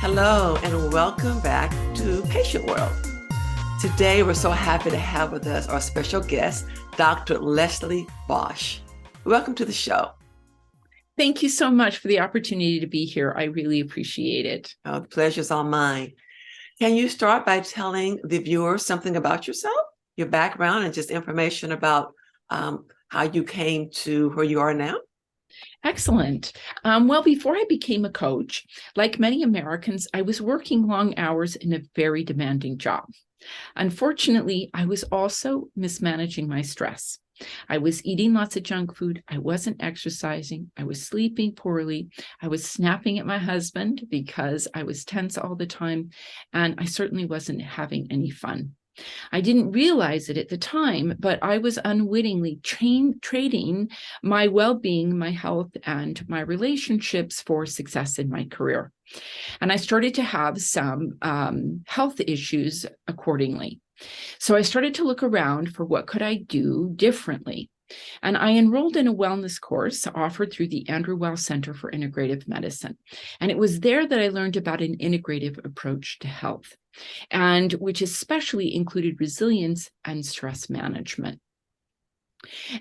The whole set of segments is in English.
Hello, and welcome back to Patient World. Today, we're so happy to have with us our special guest, Dr. Leslie Bosch. Welcome to the show. Thank you so much for the opportunity to be here. I really appreciate it. Oh, the pleasure's all mine. Can you start by telling the viewers something about yourself, your background, and just information about how you came to where you are now? Excellent. Well, before I became a coach, like many Americans, I was working long hours in a very demanding job. Unfortunately, I was also mismanaging my stress. I was eating lots of junk food. I wasn't exercising. I was sleeping poorly. I was snapping at my husband because I was tense all the time. And I certainly wasn't having any fun. I didn't realize it at the time, but I was unwittingly trading my well-being, my health, and my relationships for success in my career. And I started to have some health issues accordingly. So I started to look around for what could I do differently. And I enrolled in a wellness course offered through the Andrew Weil Center for Integrative Medicine. And it was there that I learned about an integrative approach to health, and which especially included resilience and stress management.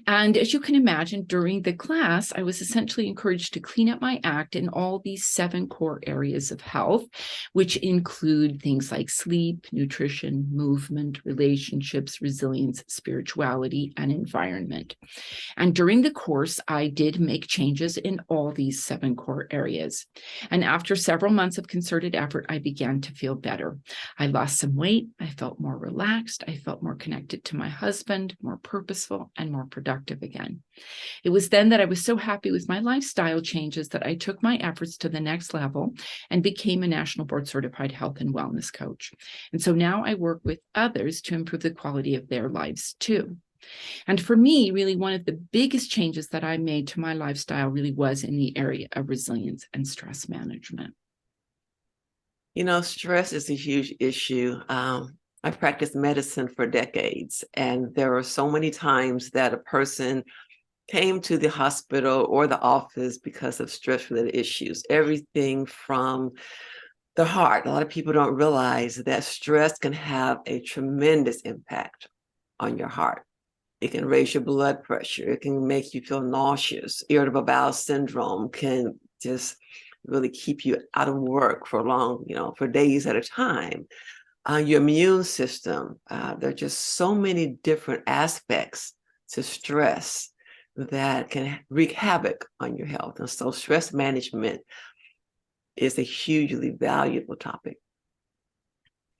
And as you can imagine, during the class, I was essentially encouraged to clean up my act in all these 7 core areas of health, which include things like sleep, nutrition, movement, relationships, resilience, spirituality, and environment. And during the course, I did make changes in all these 7 core areas. And after several months of concerted effort, I began to feel better. I lost some weight. I felt more relaxed. I felt more connected to my husband, more purposeful, and more productive again. It was then that I was so happy with my lifestyle changes that I took my efforts to the next level and became a national board certified health and wellness coach. And so now I work with others to improve the quality of their lives too. And for me, really, one of the biggest changes that I made to my lifestyle really was in the area of resilience and stress management. You know, stress is a huge issue. I've practiced medicine for decades, and there are so many times that a person came to the hospital or the office because of stress-related issues, everything from the heart. A lot of people don't realize that stress can have a tremendous impact on your heart. It can raise your blood pressure. It can make you feel nauseous. Irritable bowel syndrome can just really keep you out of work for long, for days at a time. Your immune system, there are just so many different aspects to stress that can wreak havoc on your health. And so stress management is a hugely valuable topic.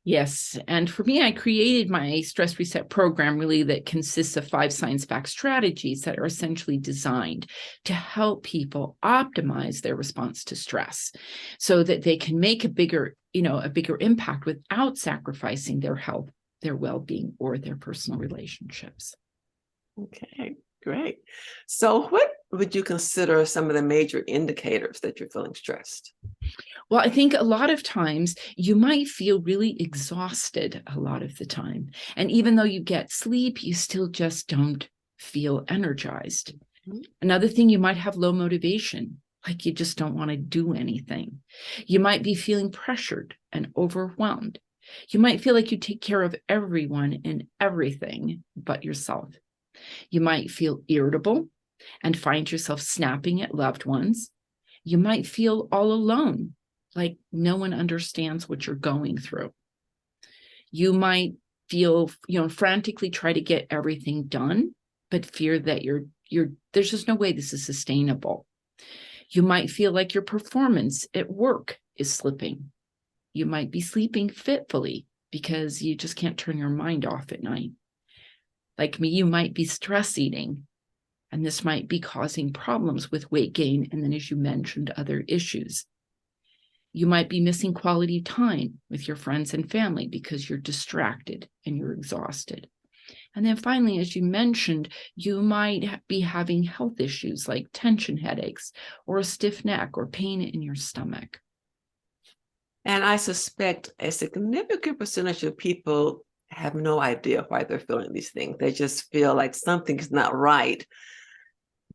Yes. And for me, I created my stress reset program really that consists of 5 science-backed strategies that are essentially designed to help people optimize their response to stress so that they can make a bigger impact without sacrificing their health, their well-being, or their personal relationships. Okay, great. So what would you consider some of the major indicators that you're feeling stressed? Well, I think a lot of times you might feel really exhausted a lot of the time. And even though you get sleep, you still just don't feel energized. Mm-hmm. Another thing, you might have low motivation, like you just don't want to do anything. You might be feeling pressured and overwhelmed. You might feel like you take care of everyone and everything but yourself. You might feel irritable and find yourself snapping at loved ones. You might feel all alone, like no one understands what you're going through. You might feel, frantically try to get everything done, but fear that there's just no way this is sustainable. You might feel like your performance at work is slipping. You might be sleeping fitfully because you just can't turn your mind off at night. Like me, you might be stress eating, and this might be causing problems with weight gain, and then, as you mentioned, other issues. You might be missing quality time with your friends and family because you're distracted and you're exhausted. And then finally, as you mentioned, you might be having health issues like tension headaches or a stiff neck or pain in your stomach. And I suspect a significant percentage of people have no idea why they're feeling these things. They just feel like something's not right.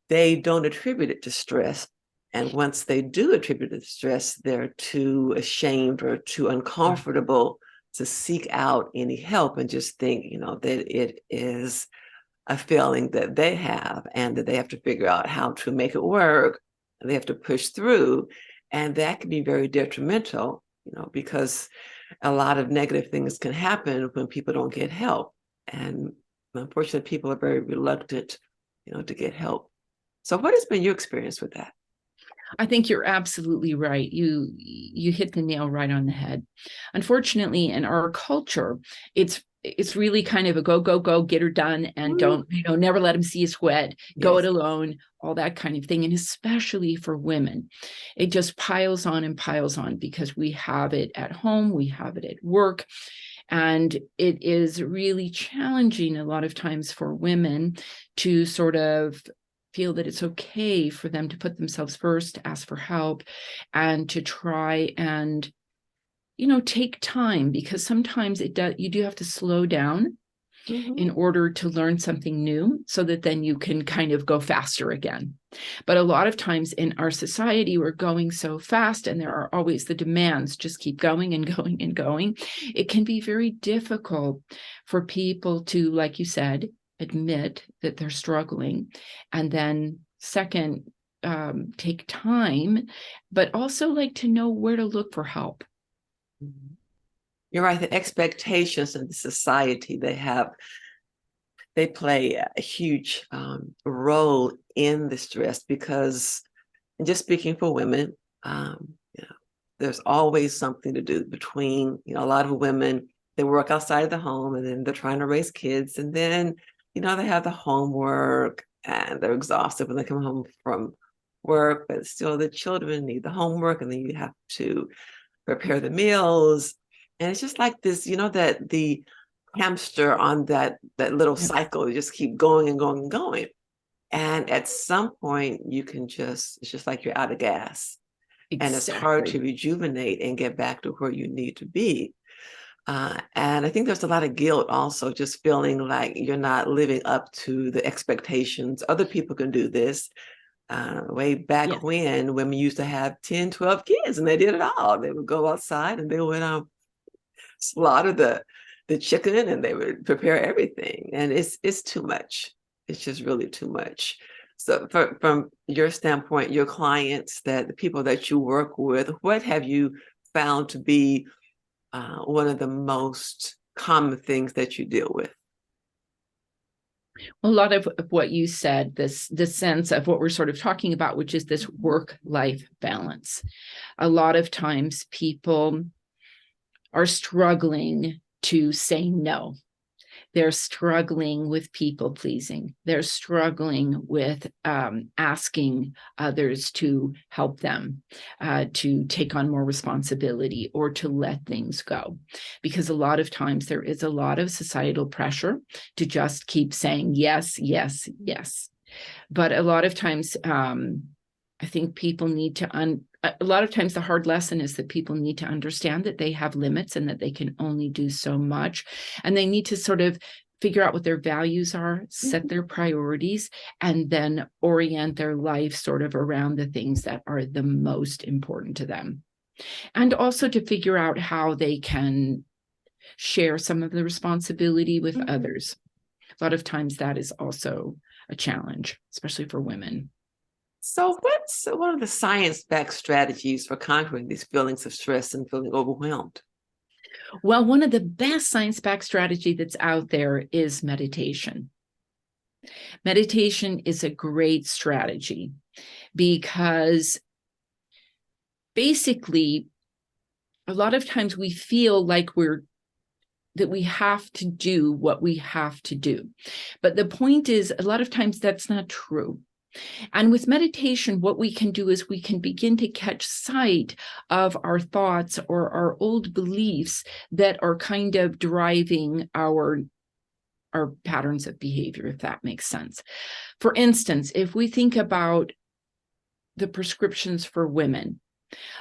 They don't attribute it to stress. And once they do attribute it to stress, they're too ashamed or too uncomfortable to seek out any help and just think, that it is a feeling that they have and that they have to figure out how to make it work. And they have to push through. And that can be very detrimental, because a lot of negative things can happen when people don't get help. And unfortunately, people are very reluctant, to get help. So what has been your experience with that? I think you're absolutely right. You hit the nail right on the head. Unfortunately, in our culture, it's really kind of a go, go, go, get her done, and don't, never let him see you sweat, go it alone, all that kind of thing. And especially for women, it just piles on and piles on because we have it at home, we have it at work. And it is really challenging a lot of times for women to sort of feel that it's okay for them to put themselves first, ask for help, and to try and, take time, because sometimes you do have to slow down in order to learn something new so that then you can kind of go faster again. But a lot of times in our society, we're going so fast and there are always the demands, just keep going and going and going. It can be very difficult for people to, like you said, admit that they're struggling, and then second, take time, but also like to know where to look for help. You're right. The expectations of the society they play a huge role in the stress, because just speaking for women, there's always something to do between, a lot of women, they work outside of the home and then they're trying to raise kids, and then they have the homework and they're exhausted when they come home from work, but still the children need the homework, and then you have to prepare the meals. And it's just like this, that the hamster on that little cycle, you just keep going and going and going. And at some point it's just like you're out of gas. Exactly. And it's hard to rejuvenate and get back to where you need to be. And I think there's a lot of guilt also, just feeling like you're not living up to the expectations. Other people can do this. Way back when women used to have 10, 12 kids, and they did it all. They would go outside and they would slaughter the chicken, and they would prepare everything. And it's too much. It's just really too much. So from your standpoint, your clients, the people that you work with, what have you found to be one of the most common things that you deal with? A lot of what you said, this sense of what we're sort of talking about, which is this work-life balance. A lot of times people are struggling to say no. They're struggling with people pleasing. They're struggling with asking others to help them, to take on more responsibility, or to let things go. Because a lot of times there is a lot of societal pressure to just keep saying yes, yes, yes. But a lot of times, I think people need to a lot of times the hard lesson is that people need to understand that they have limits and that they can only do so much. And they need to sort of figure out what their values are, set their priorities, and then orient their life sort of around the things that are the most important to them. And also to figure out how they can share some of the responsibility with others. A lot of times that is also a challenge, especially for women. So what's one of the science-backed strategies for conquering these feelings of stress and feeling overwhelmed? Well, one of the best science-backed strategy that's out there is meditation. Meditation is a great strategy because basically a lot of times we feel like that we have to do what we have to do. But the point is, a lot of times that's not true. And with meditation, what we can do is we can begin to catch sight of our thoughts or our old beliefs that are kind of driving our patterns of behavior, if that makes sense. For instance, if we think about the prescriptions for women,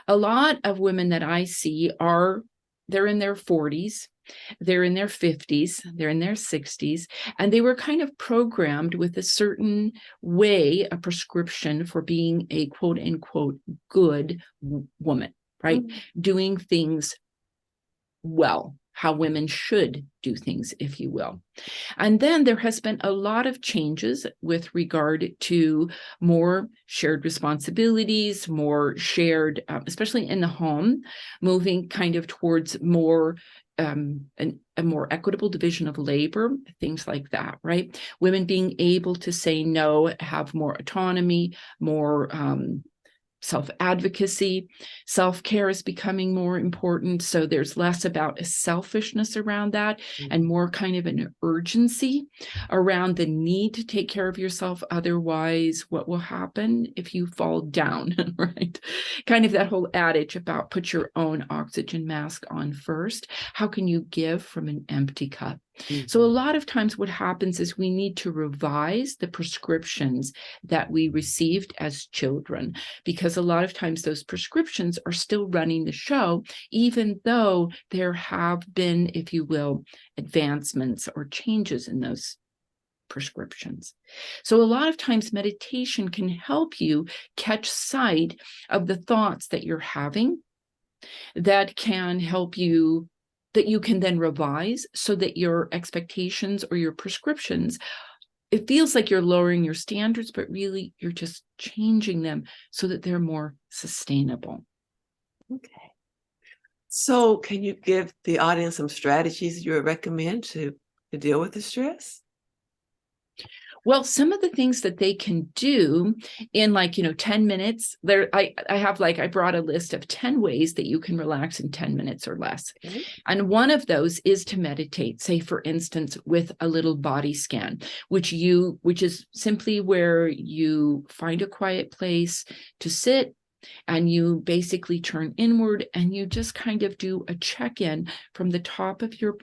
a lot of women that I see they're in their 40s, They're in their 50s, they're in their 60s, and they were kind of programmed with a certain way, a prescription for being a quote unquote good woman, right? Doing things well, how women should do things, if you will. And then there has been a lot of changes with regard to more shared responsibilities, more shared, especially in the home, moving kind of towards more a more equitable division of labor, things like that, right? Women being able to say no, have more autonomy, more self-advocacy. Self-care is becoming more important. So there's less about a selfishness around that and more kind of an urgency around the need to take care of yourself. Otherwise, what will happen if you fall down, right? Kind of that whole adage about put your own oxygen mask on first. How can you give from an empty cup? So a lot of times what happens is we need to revise the prescriptions that we received as children, because a lot of times those prescriptions are still running the show, even though there have been, if you will, advancements or changes in those prescriptions. So a lot of times meditation can help you catch sight of the thoughts that you're having that can help you, that you can then revise so that your expectations or your prescriptions, it feels like you're lowering your standards, but really you're just changing them so that they're more sustainable. Okay. So can you give the audience some strategies you would recommend to deal with the stress? Well, some of the things that they can do in 10 minutes, I brought a list of 10 ways that you can relax in 10 minutes or less. Okay. And one of those is to meditate, say, for instance, with a little body scan, which is simply where you find a quiet place to sit and you basically turn inward and you just kind of do a check-in from the top of your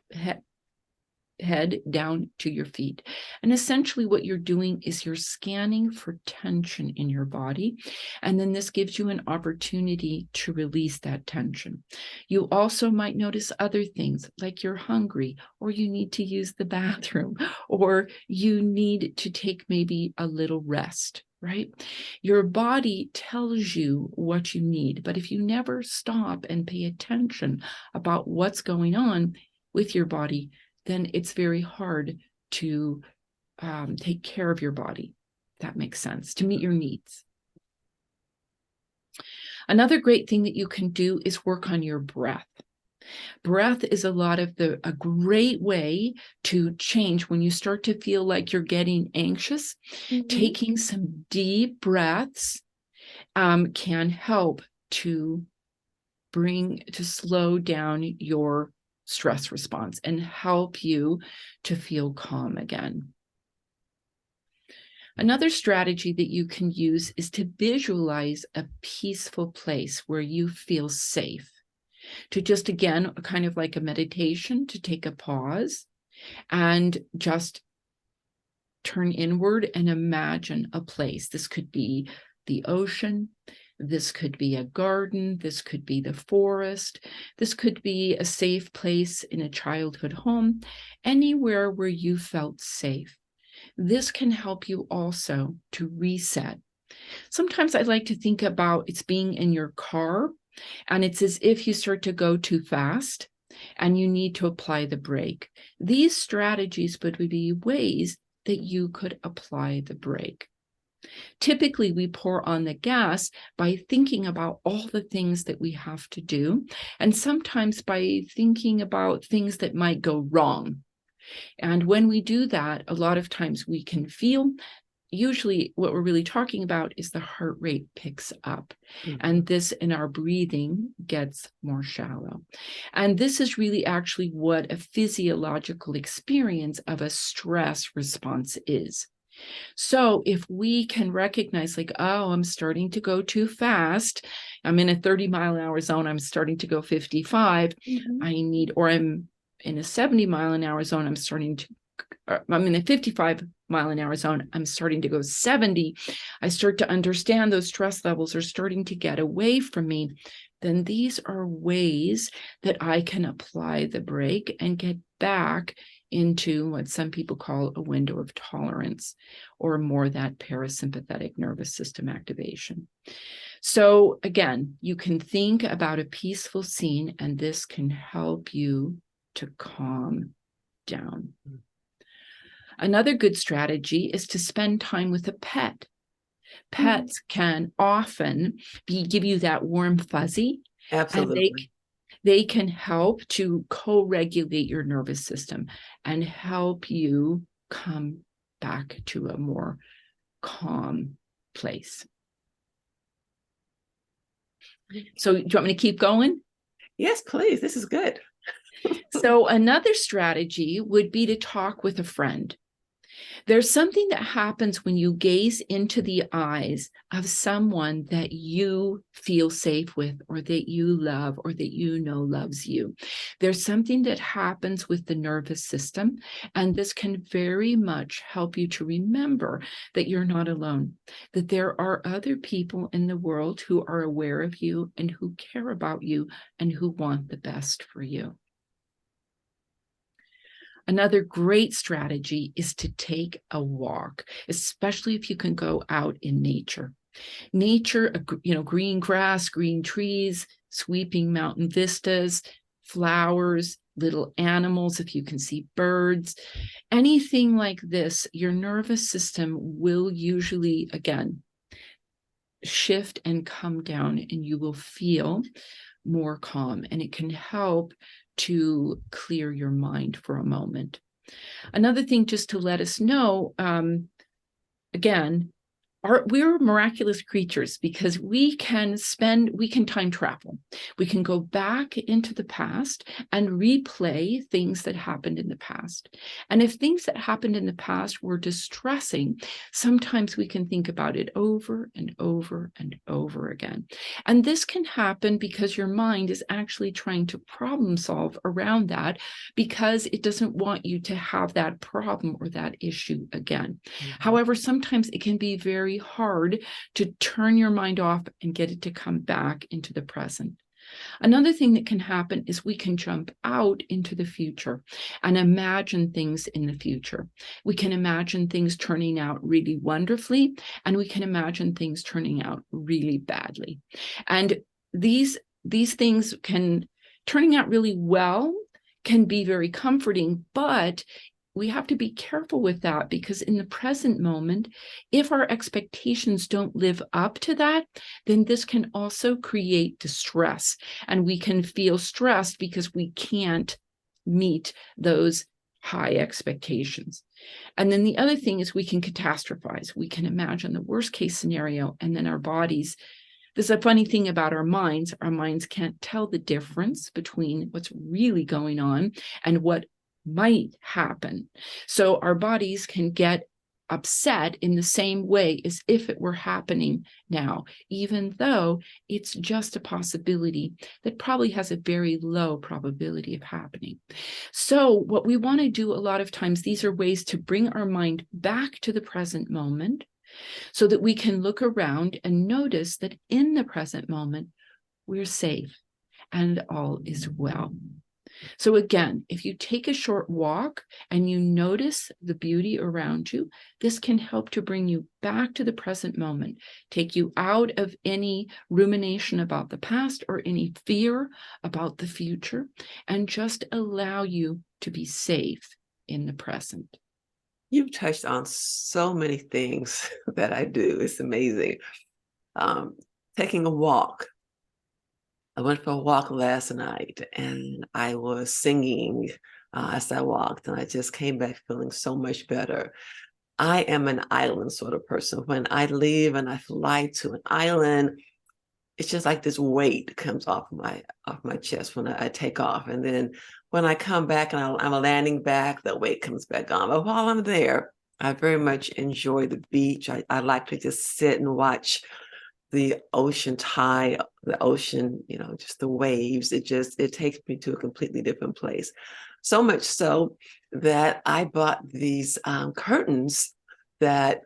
head down to your feet. And essentially what you're doing is you're scanning for tension in your body. And then this gives you an opportunity to release that tension. You also might notice other things like you're hungry, or you need to use the bathroom, or you need to take maybe a little rest. Right? Your body tells you what you need, but if you never stop and pay attention about what's going on with your body, then it's very hard to take care of your body. That makes sense, to meet your needs. Another great thing that you can do is work on your breath. Breath is a great way to change when you start to feel like you're getting anxious. Taking some deep breaths can help to slow down your stress response and help you to feel calm again. Another strategy that you can use is to visualize a peaceful place where you feel safe. To just, again, kind of like a meditation, to take a pause and just turn inward and imagine a place. This could be the ocean. This could be a garden. This could be the forest. This could be a safe place in a childhood home, anywhere where you felt safe. This can help you also to reset. Sometimes I like to think about it's being in your car, and it's as if you start to go too fast and you need to apply the brake. These strategies would be ways that you could apply the brake. Typically, we pour on the gas by thinking about all the things that we have to do, and sometimes by thinking about things that might go wrong. And when we do that, a lot of times we can feel, usually what we're really talking about is the heart rate picks up, and this in our breathing gets more shallow. And this is really actually what a physiological experience of a stress response is. So if we can recognize I'm starting to go too fast, I'm in a 30-mile-an-hour zone, I'm starting to go 55, or I'm in a 70-mile-an-hour zone, I'm in a 55 mile-an-hour zone. I'm starting to go 70. I start to understand those stress levels are starting to get away from me. Then these are ways that I can apply the brake and get back into what some people call a window of tolerance, or more that parasympathetic nervous system activation. So again, you can think about a peaceful scene, and this can help you to calm down. Another good strategy is to spend time with a pet. Pets can often give you that warm fuzzy, Absolutely. and they can help to co-regulate your nervous system and help you come back to a more calm place. So do you want me to keep going? Yes, please. This is good. So another strategy would be to talk with a friend. There's something that happens when you gaze into the eyes of someone that you feel safe with, or that you love, or that you know loves you. There's something that happens with the nervous system, and this can very much help you to remember that you're not alone, that there are other people in the world who are aware of you and who care about you and who want the best for you. Another great strategy is to take a walk, especially if you can go out in nature. Nature, green grass, green trees, sweeping mountain vistas, flowers, little animals, if you can see birds, anything like this, your nervous system will usually, again, shift and come down, and you will feel more calm, and it can help to clear your mind for a moment. Another thing, just to let us know, again, we're miraculous creatures, because we can time travel. We can go back into the past and replay things that happened in the past. And if things that happened in the past were distressing, sometimes we can think about it over and over and over again. And this can happen because your mind is actually trying to problem solve around that, because it doesn't want you to have that problem or that issue again. However, sometimes it can be very hard to turn your mind off and get it to come back into the present. Another thing that can happen is we can jump out into the future and imagine things in the future. We can imagine things turning out really wonderfully, and we can imagine things turning out really badly. And these things turning out really well can be very comforting, but we have to be careful with that, because in the present moment, if our expectations don't live up to that, then this can also create distress, and we can feel stressed because we can't meet those high expectations. And then the other thing is we can catastrophize. We can imagine the worst case scenario, and then our bodies, there's a funny thing about our minds can't tell the difference between what's really going on and what might happen. So our bodies can get upset in the same way as if it were happening now, even though it's just a possibility that probably has a very low probability of happening. So what we want to do a lot of times, these are ways to bring our mind back to the present moment, so that we can look around and notice that in the present moment, we're safe and all is well. So again, if you take a short walk and you notice the beauty around you, this can help to bring you back to the present moment, take you out of any rumination about the past or any fear about the future, and just allow you to be safe in the present. You've touched on so many things that I do. It's amazing. Taking a walk. I went for a walk last night, and I was singing as I walked, and I just came back feeling so much better. I am an island sort of person. When I leave and I fly to an island, it's just like this weight comes off my chest when I take off. And then when I come back and I'm landing back, the weight comes back on. But while I'm there, I very much enjoy the beach. I like to just sit and watch the ocean tide, the ocean, just the waves. It takes me to a completely different place. So much so that I bought these curtains that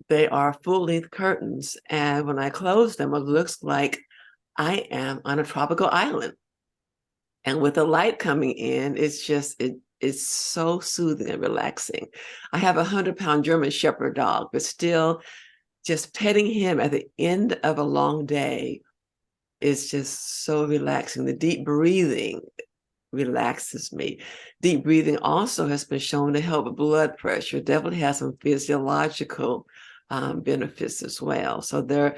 they are full-length curtains. And when I close them, it looks like I am on a tropical island. And with the light coming in, it's so soothing and relaxing. I have a 100-pound German Shepherd dog, but still just petting him at the end of a long day is just so relaxing. The deep breathing relaxes me. Deep breathing also has been shown to help with blood pressure. It definitely has some physiological benefits as well. So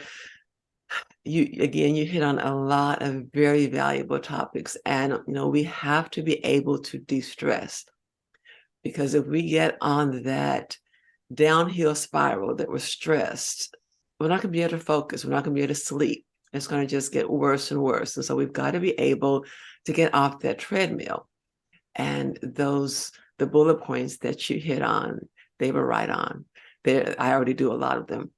you hit on a lot of very valuable topics, and we have to be able to de-stress, because if we get on that downhill spiral that we're stressed, we're not going to be able to focus. We're not going to be able to sleep. It's going to just get worse and worse. And so we've got to be able to get off that treadmill. And the bullet points that you hit on, they were right on. I already do a lot of them.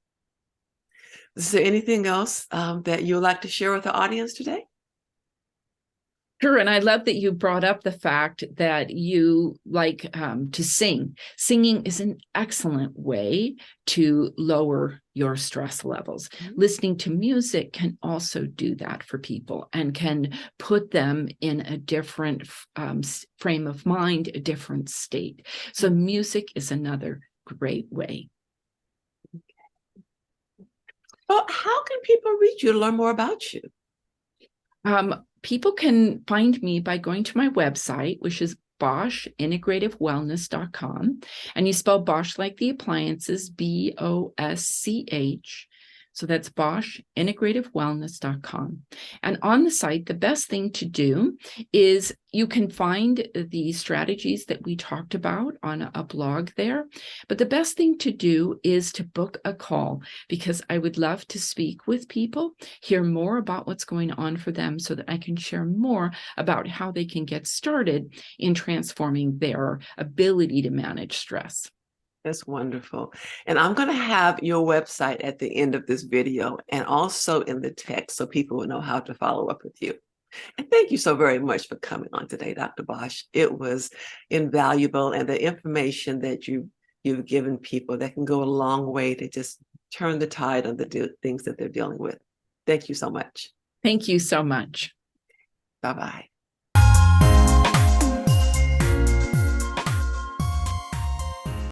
Is there anything else that you would like to share with the audience today? Sure. And I love that you brought up the fact that you like to sing. Singing is an excellent way to lower your stress levels. Mm-hmm. Listening to music can also do that for people and can put them in a different frame of mind, a different state. So music is another great way. Well, how can people reach you to learn more about you? People can find me by going to my website, which is BoschIntegrativeWellness.com. And you spell Bosch like the appliances, BOSCH. So that's BoschIntegrativeWellness.com. And on the site, the best thing to do is you can find the strategies that we talked about on a blog there. But the best thing to do is to book a call, because I would love to speak with people, hear more about what's going on for them so that I can share more about how they can get started in transforming their ability to manage stress. That's wonderful. And I'm going to have your website at the end of this video and also in the text so people will know how to follow up with you. And thank you so very much for coming on today, Dr. Bosch. It was invaluable, and the information that you've given people that can go a long way to just turn the tide on the things that they're dealing with. Thank you so much. Thank you so much. Bye-bye.